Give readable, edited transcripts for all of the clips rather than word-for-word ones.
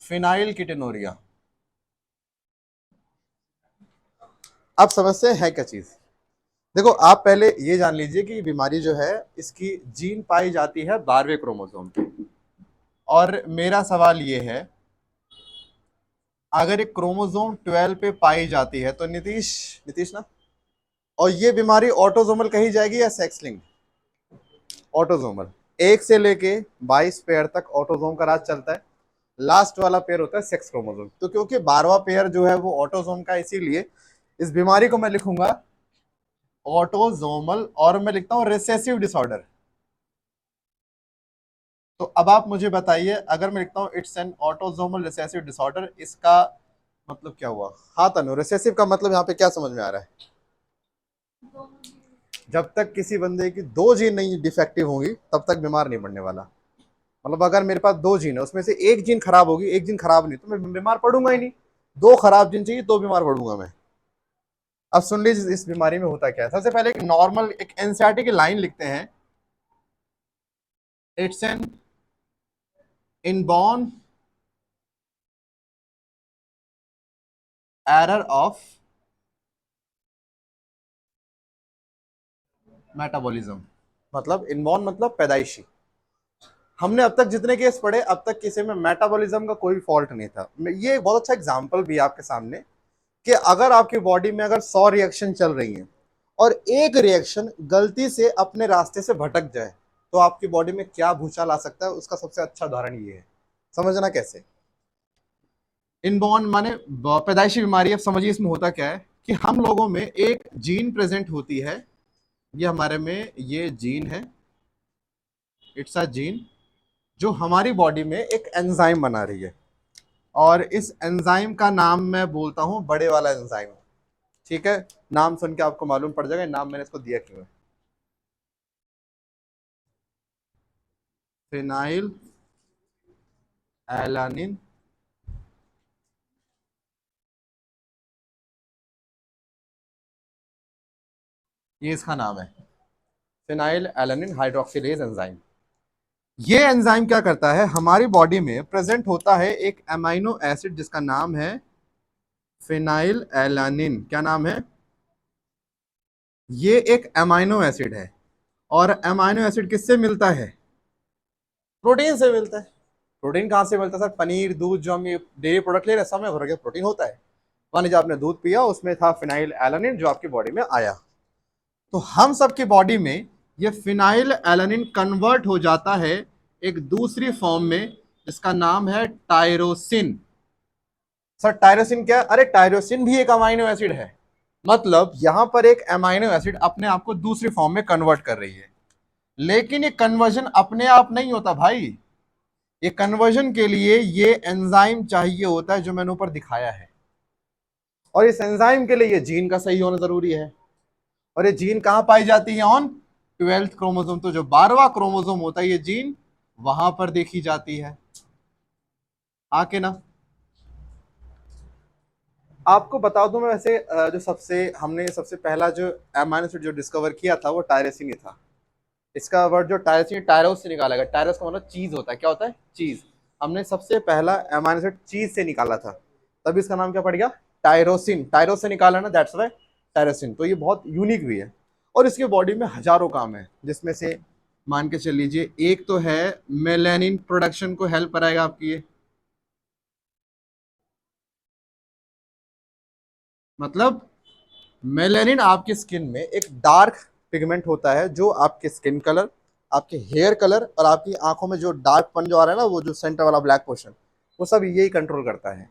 Phenyl कीटोनुरिया। अब समझते हैं है क्या चीज। देखो आप पहले ये जान लीजिए कि बीमारी जो है इसकी जीन पाई जाती है 12वें क्रोमोसोम पे। और मेरा सवाल ये है, अगर एक क्रोमोसोम 12 पे पाई जाती है तो नीतीश, नीतीश ना, और ये बीमारी ऑटोसोमल कही जाएगी या सेक्स लिंक्ड? ऑटोसोमल। एक से लेके 22 पेयर तक ऑटोसोम का राज चलता है। लास्ट वाला पेयर होता है सेक्स क्रोमोसोम। तो क्योंकि 12वां पेयर जो है वो ऑटोसोम का, इसीलिए इस बीमारी को मैं लिखूंगा ऑटोसोमल, और मैं लिखता हूं रिसेसिव डिसऑर्डर। तो अब आप मुझे बताइए, अगर मैं लिखता हूं it's an autosomal recessive disorder, इसका मतलब क्या हुआ? हाँ तनु, रिसेसिव का मतलब यहाँ पे क्या समझ में आ रहा है? जब तक किसी बंदे की दो जीन नहीं डिफेक्टिव होंगी तब तक बीमार नहीं पड़ने वाला। मतलब अगर मेरे पास दो जीन है, उसमें से एक जीन खराब होगी, एक जीन खराब नहीं, तो मैं बीमार पड़ूंगा ही नहीं। दो खराब जीन चाहिए तो बीमार पड़ूंगा मैं। अब सुन लीजिए इस बीमारी में होता क्या है। सबसे पहले एक नॉर्मल एक एनसीईआरटी की लाइन लिखते हैं, it's an inborn error of metabolism. मतलब इनबॉर्न मतलब पैदाइशी। हमने अब तक जितने केस पढ़े, अब तक किसी में मेटाबॉलिज्म का कोई फॉल्ट नहीं था। ये एक बहुत अच्छा एग्जांपल भी है आपके सामने कि अगर आपकी बॉडी में अगर 100 रिएक्शन चल रही हैं और एक रिएक्शन गलती से अपने रास्ते से भटक जाए तो आपकी बॉडी में क्या भूचाल आ सकता है, उसका सबसे अच्छा उदाहरण ये है। समझना कैसे? इनबॉर्न माने पैदाइशी बीमारी। अब समझिए इसमें होता क्या है कि हम लोगों में एक जीन प्रेजेंट होती है, ये हमारे में ये जीन है, इट्स अ जीन, जो हमारी बॉडी में एक एंजाइम बना रही है। और इस एंजाइम का नाम मैं बोलता हूं बड़े वाला एंजाइम। ठीक है, नाम सुन के आपको मालूम पड़ जाएगा नाम मैंने इसको दिया क्यों है। फिनाइल एलानिन ये इसका नाम है, फिनाइल एलानिन हाइड्रोक्सिलेज एंजाइम। ये एंजाइम क्या करता है, हमारी बॉडी में प्रेजेंट होता है एक अमीनो एसिड जिसका नाम है फिनाइल एलानिन। क्या नाम है? ये एक अमीनो एसिड है। और अमीनो एसिड किससे मिलता है? प्रोटीन से मिलता है। प्रोटीन कहाँ से मिलता है सर? पनीर, दूध, जो हम ये डेयरी प्रोडक्ट ले रहे हैं सब में भर के प्रोटीन होता है। मान लीजिए आपने दूध पिया, उसमें था फिनाइल एलानिन जो आपकी बॉडी में आया। तो हम सब की बॉडी में ये फिनाइल एलानिन कन्वर्ट हो जाता है एक दूसरी फॉर्म में जिसका नाम है टायरोसिन। सर टायरोसिन क्या? अरे टायरोसिन भी एक अमाइनो एसिड है। मतलब यहां पर एक अमाइनो एसिड अपने आप को दूसरी फॉर्म में कन्वर्ट कर रही है। लेकिन ये कन्वर्जन अपने आप नहीं होता भाई। ये कन्वर्जन के लिए ये एंजाइम चाहिए होता है जो मैंने ऊपर दिखाया है। और इस एंजाइम के लिए ये जीन का सही होना जरूरी है। और ये जीन कहां पाई जाती है? On 12th chromosome. तो जो 12वां क्रोमोसोम होता है ये जीन वहां पर देखी जाती है। आके ना आपको बता दूं मैं, वैसे जो सबसे पहला जो अमीनो एसिड जो डिस्कवर किया था वो टायरोसिन ही था। इसका वर्ड जो टायरोसिन, टायरोस से निकाला गया। टायरोस का मतलब चीज होता है। क्या होता है? चीज। हमने सबसे पहला अमीनो एसिड चीज से निकाला था, तब इसका नाम क्या पड़ गया? टायरोसिन। टायरोस से निकाला ना, दैट्स व्हाई टायरोसिन। तो ये बहुत यूनिक भी है। और इसके बॉडी में हजारों काम है, जिसमें से मान के चल लीजिए एक तो है मेलानिन प्रोडक्शन को हेल्प कराएगा आपकी ये। मतलब मेलानिन आपकी स्किन में एक डार्क पिगमेंट होता है जो आपके स्किन कलर, आपके हेयर कलर और आपकी आंखों में जो डार्क पन जो आ रहा है ना, वो जो सेंटर वाला ब्लैक पोर्शन, वो सब यही कंट्रोल करता है।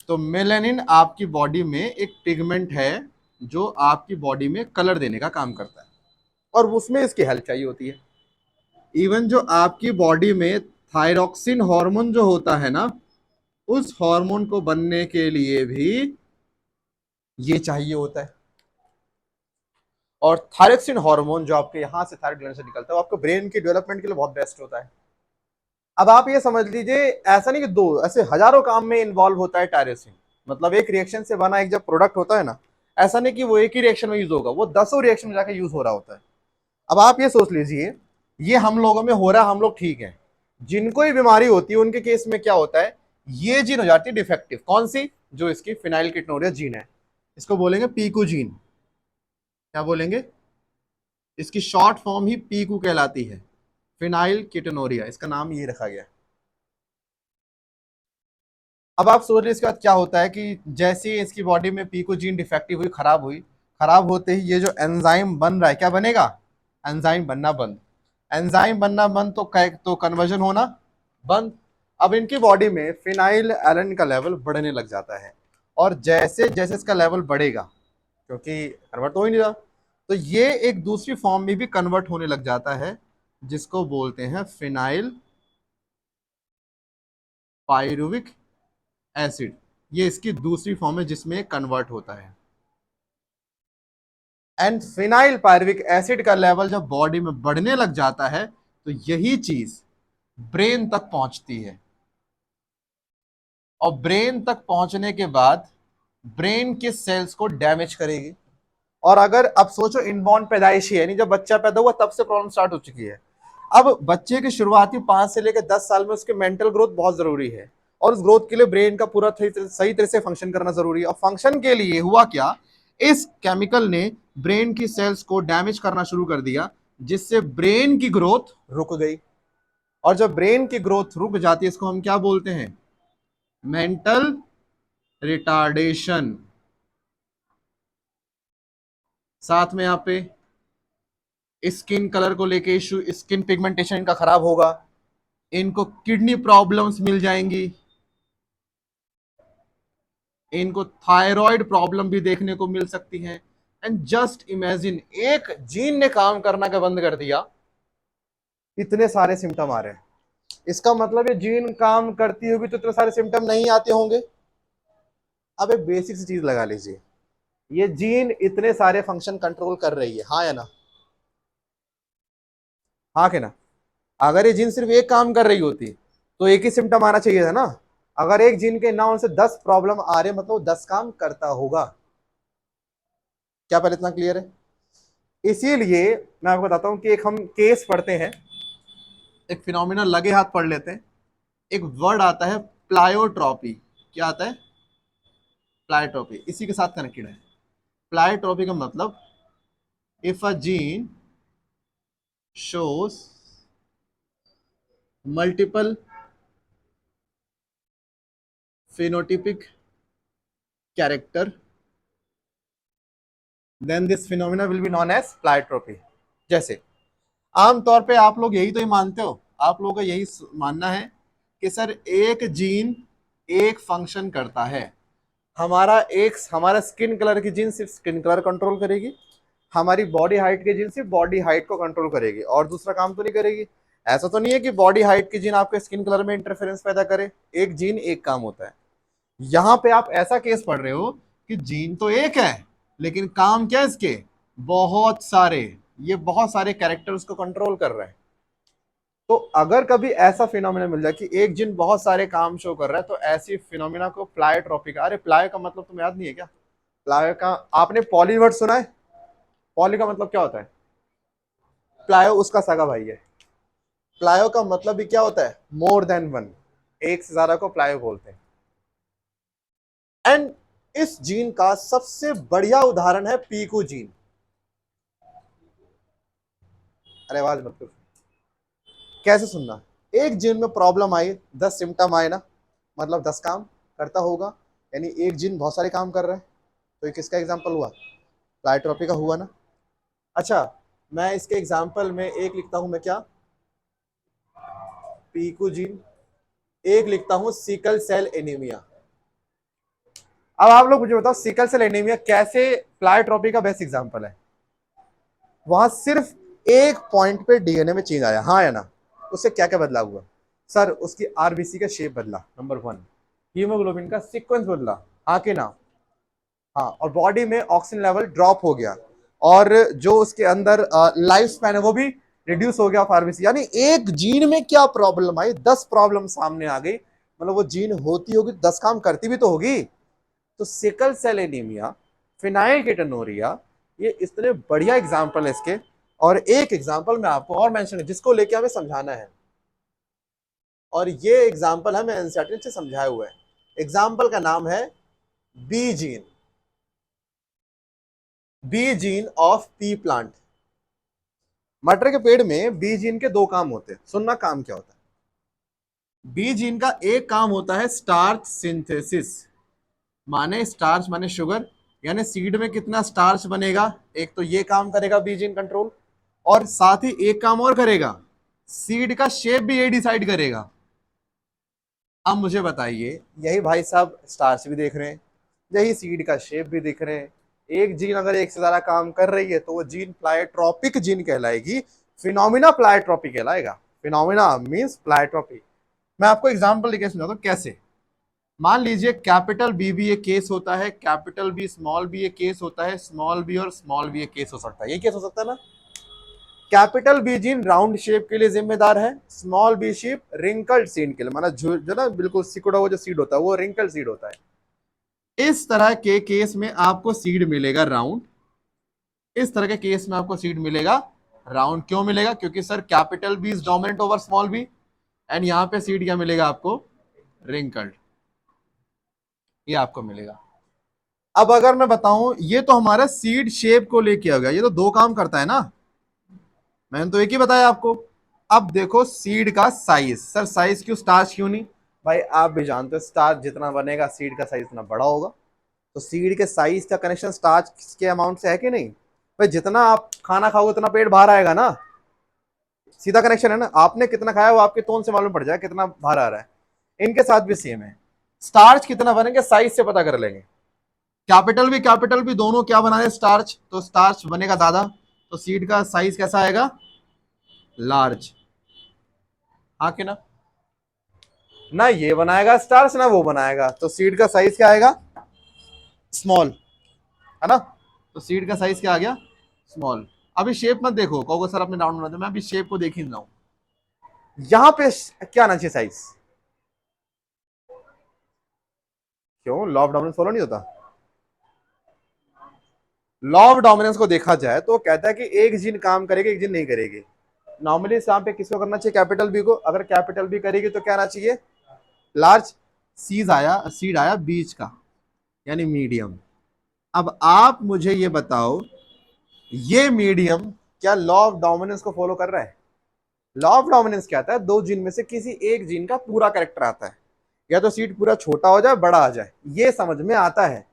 तो मेलानिन आपकी बॉडी में एक पिगमेंट है जो आपकी बॉडी में कलर देने का काम करता है, और उसमें इसकी हेल्प चाहिए होती है। इवन जो आपकी बॉडी में थायरॉक्सिन हार्मोन जो होता है ना, उस हार्मोन को बनने के लिए भी ये चाहिए होता है। और थायरॉक्सिन हार्मोन जो आपके यहाँ से थायराइड ग्लैंड से निकलता है वो आपके ब्रेन की डेवलपमेंट के लिए बहुत बेस्ट होता है। अब आप ये समझ लीजिए, ऐसा नहीं कि दो, ऐसे हजारों काम में इन्वॉल्व होता है टायरोसिन। मतलब एक रिएक्शन से बना एक जब प्रोडक्ट होता है ना, ऐसा नहीं कि वो एक ही रिएक्शन में यूज होगा, वो दसों रिएक्शन में जाकर यूज हो रहा होता है। अब आप ये सोच लीजिए, ये हम लोगों में हो रहा है, हम लोग ठीक है, जिनको ही बीमारी होती है उनके केस में क्या होता है, ये जीन हो जाती है डिफेक्टिव। कौन सी? जो इसकी फिनाइलकीटोनुरिया जीन है, इसको बोलेंगे पीकू जीन। क्या बोलेंगे? इसकी शॉर्ट फॉर्म ही पीकू कहलाती है, फिनाइलकीटोनुरिया, इसका नाम ये रखा गया। अब आप सोच रहे इसके बाद क्या होता है कि जैसे ही इसकी बॉडी में पीको जीन डिफेक्टिव हुई, खराब होते ही ये जो एंजाइम बन रहा है क्या बनेगा? एंजाइम बनना बंद। एंजाइम बनना बंद तो कन्वर्जन होना बंद। अब इनकी बॉडी में फिनाइल एलन का लेवल बढ़ने लग जाता है, और जैसे जैसे इसका लेवल बढ़ेगा, क्योंकि कन्वर्ट तो हो ही नहीं रहा, तो ये एक दूसरी फॉर्म में भी कन्वर्ट होने लग जाता है, जिसको बोलते हैं फिनाइल पायरुविक एसिड। ये इसकी दूसरी फॉर्म है जिसमें कन्वर्ट होता है। एंड फिनाइल पायरुविक एसिड का लेवल जब बॉडी में बढ़ने लग जाता है तो यही चीज ब्रेन तक पहुंचती है, और ब्रेन तक पहुंचने के बाद ब्रेन के सेल्स को डैमेज करेगी। और अगर अब सोचो इनबॉर्न पैदाइशी है, नहीं, जब बच्चा पैदा हुआ तब से प्रॉब्लम स्टार्ट हो चुकी है। अब बच्चे के शुरुआती 5 से लेकर 10 साल में उसके मेंटल ग्रोथ बहुत जरूरी है, और उस ग्रोथ के लिए ब्रेन का पूरा सही तरह से फंक्शन करना जरूरी है। और फंक्शन के लिए हुआ क्या, इस केमिकल ने ब्रेन की सेल्स को डैमेज करना शुरू कर दिया, जिससे ब्रेन की ग्रोथ रुक गई। और जब ब्रेन की ग्रोथ रुक जाती है, इसको हम क्या बोलते हैं? Mental retardation. साथ में यहाँ पे स्किन कलर को लेके इशू, स्किन पिगमेंटेशन इनका खराब होगा, इनको किडनी प्रॉब्लम्स मिल जाएंगी, इनको थायराइड प्रॉब्लम भी देखने को मिल सकती है। एंड जस्ट इमेजिन, एक जीन ने काम करना का बंद कर दिया, इतने सारे सिम्टम आ रहे हैं। इसका मतलब ये जीन काम करती होगी तो इतने सारे सिम्टम नहीं आते होंगे। अब एक बेसिक सी चीज लगा लीजिए, ये जीन इतने सारे फंक्शन कंट्रोल कर रही है, हाँ या ना? हाँ कि ना? अगर ये जीन सिर्फ एक काम कर रही होती तो एक ही सिम्टम आना चाहिए था ना। अगर एक जीन के ना होने से 10 प्रॉब्लम आ रहे, मतलब 10 काम करता होगा। क्या पहले इतना क्लियर है? इसीलिए मैं आपको बताता हूं कि एक हम केस पढ़ते हैं, एक फिनोमिना लगे हाथ पढ़ लेते हैं। एक वर्ड आता है प्लायोट्रॉपी। क्या आता है? प्लायोट्रॉपी, इसी के साथ कनेक्टेड है। प्लायोट्रॉपी का मतलब, if a gene shows multiple phenotypic character, then this phenomena will be known as pleiotropy। जैसे आमतौर पे आप लोग यही तो ही मानते हो, आप लोगों का यही मानना है कि सर एक जीन एक फंक्शन करता है। हमारा स्किन कलर की जीन सिर्फ स्किन कलर कंट्रोल करेगी, हमारी बॉडी हाइट की जीन सिर्फ बॉडी हाइट को कंट्रोल करेगी, और दूसरा काम तो नहीं करेगी। ऐसा तो नहीं है कि बॉडी हाइट की जीन आपके स्किन कलर में इंटरफेरेंस पैदा करे। एक जीन एक काम होता है। यहां पे आप ऐसा केस पढ़ रहे हो कि जीन तो एक है, लेकिन काम क्या है इसके? बहुत सारे। ये बहुत सारे कैरेक्टर्स को कंट्रोल कर रहे हैं। तो अगर कभी ऐसा फिनोमिना मिल जाए कि एक जीन बहुत सारे काम शो कर रहा है, तो ऐसी फिनोमिना को प्लायोट्रॉपी का, अरे प्लायो का मतलब तुम्हें याद नहीं है क्या? प्लायो का आपने पॉली वर्ड सुना है? पॉली का मतलब क्या होता है? प्लायो उसका सगा भाई है। प्लायो का मतलब भी क्या होता है? मोर देन वन, एक से ज्यादा को प्लायो बोलते हैं। एंड इस जीन का सबसे बढ़िया उदाहरण है पीकू जीन। अरे आवाज मत करो। कैसे सुनना? एक जीन में प्रॉब्लम आई, 10 सिम्टम आए ना, मतलब 10 काम करता होगा, यानी एक जीन बहुत सारे काम कर रहा है। तो ये किसका एग्जाम्पल हुआ? प्लायोट्रॉपी का हुआ ना। अच्छा, मैं इसके एग्जाम्पल में एक लिखता हूं, मैं क्या? पीकू जीन। एक लिखता हूं सिकल सेल एनीमिया। अब आप लोग मुझे बताओ, सिकल सेल एनीमिया कैसे प्लायोट्रॉपी का बेस्ट एग्जाम्पल है? वहां सिर्फ एक पॉइंट पे डीएनए में चेंज आया, हाँ या ना? उससे क्या क्या बदलाव हुआ? सर उसकी आरबीसी का शेप बदला, नंबर 1। हीमोग्लोबिन का सीक्वेंस बदला, हाँ कि ना? हाँ, और बॉडी में ऑक्सीजन लेवल ड्रॉप हो गया, और जो उसके अंदर लाइफ स्पैन है वो भी रिड्यूस हो गया ऑफ आरबीसी। यानी एक जीन में क्या प्रॉब्लम आई, 10 प्रॉब्लम सामने आ गई। मतलब वो जीन होती होगी, 10 काम करती भी तो होगी। तो सिकल सेल एनीमिया, फिनाइलकेटोनुरिया, ये इतने बढ़िया एग्जाम्पल है इसके। और एक एग्जाम्पल मैं आपको और मेंशन है जिसको लेके हमें समझाना है। और ये एग्जाम्पल हमें एनसीईआरटी से समझाया हुआ है। एग्जाम्पल का नाम है B gene, B gene of pea plant. मटर के पेड़ में बी जीन के दो काम होते हैं, सुनना काम क्या होता है। बी जीन का एक काम होता है स्टार्च सिंथेसिस, माने स्टार्च माने शुगर, यानी सीड में कितना स्टार्च बनेगा, एक तो ये काम करेगा बी जीन कंट्रोल, और साथ ही एक काम और करेगा, सीड का शेप भी ये डिसाइड करेगा। अब मुझे बताइए, यही भाई साहब स्टार्च भी देख रहे हैं, यही सीड का शेप भी देख रहे हैं, एक जीन अगर एक से ज्यादा काम कर रही है तो वो जीन प्लायोट्रोपिक जीन कहलाएगी, फिनोमिना प्लायोट्रोपी कहलाएगा। Phenomena means pleiotropy. मैं आपको एग्जांपल देके समझाता हूं कैसे। मान लीजिए कैपिटल बी भी एक केस होता है, कैपिटल बी स्मॉल बी एक केस होता है, स्मॉल बी और स्मॉल बी एक केस हो सकता है, ये केस हो सकता है ना। Capital B gene round shape के लिए जिम्मेदार है, small B shape wrinkled seed के लिए, माना जो ना बिल्कुल सिकुड़ा हुआ जो सीड होता है वो रिंकल्ड सीड होता है। इस तरह के केस में आपको सीड मिलेगा राउंड, इस तरह के केस में आपको सीड मिलेगा राउंड। क्यों मिलेगा? क्योंकि sir capital B is dominant over small B, and यहां पे सीड क्या मिलेगा आपको? रिंकल्ड, ये आपको मिलेगा। अब अगर मैं बताऊं, ये तो हमारा सीड शेप को लेके आ गया, ये तो दो काम करता है ना, मैंने तो एक ही बताया आपको। अब देखो सीड का साइज, सर साइज क्यों, स्टार्च क्यों नहीं? भाई आप भी जानते हो स्टार्च जितना बनेगा सीड का साइज उतना बड़ा होगा, तो सीड के साइज का कनेक्शन स्टार्च के अमाउंट से है कि नहीं? भाई जितना आप खाना खाओगे उतना पेट बाहर आएगा ना, सीधा कनेक्शन है ना। आपने कितना खाया वो आपके टोन से मालूम पड़ जाए कितना बाहर आ रहा है। इनके साथ भी सेम है, स्टार्च कितना बनेंगे साइज से पता कर लेंगे। कैपिटल भी दोनों क्या बना रहे? स्टार्च, तो स्टार्च बनेगा ज्यादा, तो सीड का साइज कैसा आएगा? लार्ज। हाँ कि ना? ना ये बनाएगा स्टार्च ना वो बनाएगा, तो सीड का साइज क्या आएगा? स्मॉल, है ना। तो सीड का साइज क्या आ गया? स्मॉल। अभी शेप मत देखो, कहोगे सर अपने डाउन बना दो, मैं अभी शेप को देख ही रहा हूं। यहां पे क्या आना चाहिए साइज? क्यों, लॉ ऑफ डोमिनेंस फॉलो नहीं होता? लॉ ऑफ डोमिनेंस को देखा जाए तो कहता है कि एक जीन काम करेगी एक जीन नहीं करेगी। नॉर्मली यहाँ पे किसको करना चाहिए? कैपिटल बी को। अगर कैपिटल बी करेगी तो क्या आना चाहिए? लार्ज। सीड आया बीच का, यानी मीडियम। अब आप मुझे ये बताओ, ये मीडियम क्या लॉ ऑफ डोमिनेंस को फॉलो कर रहा है? लॉ ऑफ डोमिनेंस क्या आता है? दो जीन में से किसी एक जीन का पूरा कैरेक्टर आता है, या तो सीड पूरा छोटा हो जाए बड़ा आ जाए, ये समझ में आता है,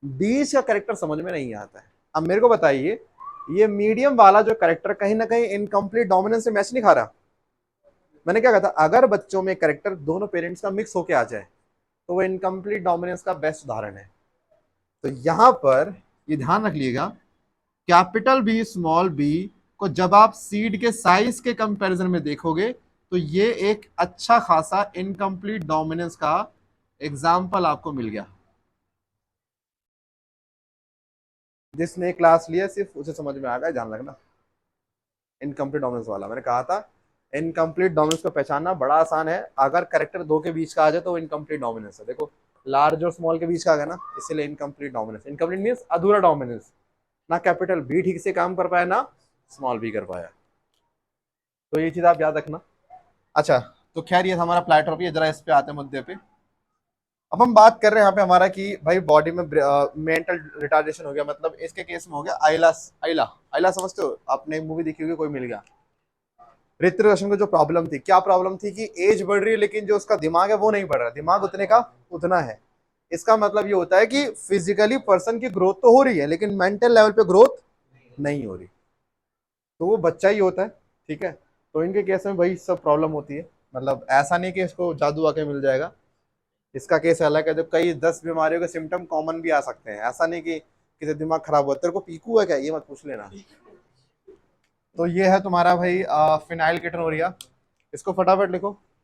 बीच का कैरेक्टर समझ में नहीं आता है। अब मेरे को बताइए, ये मीडियम वाला जो कैरेक्टर कहीं ना कहीं इनकम्प्लीट डोमिनेंस से मैच नहीं खा रहा? मैंने क्या कहा था, अगर बच्चों में कैरेक्टर दोनों पेरेंट्स का मिक्स होके आ जाए तो वो इनकम्प्लीट डोमिनेंस का बेस्ट उदाहरण है। तो यहां पर ये ध्यान रख लीजिएगा, कैपिटल बी स्मॉल बी को जब आप सीड के साइज के कंपैरिजन में देखोगे तो ये एक अच्छा खासा इनकम्प्लीट डोमिनेंस का एग्जाम्पल आपको मिल गया। जिसने क्लास लिया सिर्फ उसे समझ में आ गया, ध्यान रखना। इनकम्प्लीट डोमिनेंस वाला मैंने कहा था, इनकम्प्लीट डोमिनेंस को पहचानना बड़ा आसान है, अगर करेक्टर दो के बीच का आ जाए तो वो इनकम्प्लीट डोमिनेंस है। देखो लार्ज और स्मॉल के बीच का आ गया ना, इसलिए इनकम्प्लीट डोमिनेंस। इनकम्प्लीट मींस अधूरा डोमिनेंस, ना कैपिटल बी ठीक से काम कर पाया ना स्मॉल बी कर पाया, तो ये चीज आप याद रखना। अच्छा, तो खैर ये हमारा प्लेटफॉर्म है, जरा इस पे आते हैं मुद्दे पे। अब हम बात कर रहे हैं यहाँ पे हमारा कि भाई बॉडी में मेंटल रिटार्डेशन हो गया, मतलब इसके केस में हो गया आइला। आइला, आइला समझते हो? आपने एक मूवी देखी होगी, कोई मिल गया। ऋतिक रोशन को जो प्रॉब्लम थी, क्या प्रॉब्लम थी कि एज बढ़ रही है लेकिन जो उसका दिमाग है वो नहीं बढ़ रहा, दिमाग उतने का उतना है। इसका मतलब ये होता है कि फिजिकली पर्सन की ग्रोथ तो हो रही है लेकिन मेंटल लेवल पे ग्रोथ नहीं हो रही, तो वो बच्चा ही होता है। ठीक है, तो इनके केस में भाई सब प्रॉब्लम होती है, मतलब ऐसा नहीं कि इसको जादू आके मिल जाएगा। इसका केस अलग है, जो कई 10 बीमारियों के सिम्टम कॉमन भी आ सकते हैं, ऐसा नहीं कि किसी दिमाग खराब हुआ। तेरे को पीकू है क्या, ये मत पूछ लेना। तो ये है तुम्हारा भाई फिनाइल कीटोनुरिया, इसको फटाफट लिखो।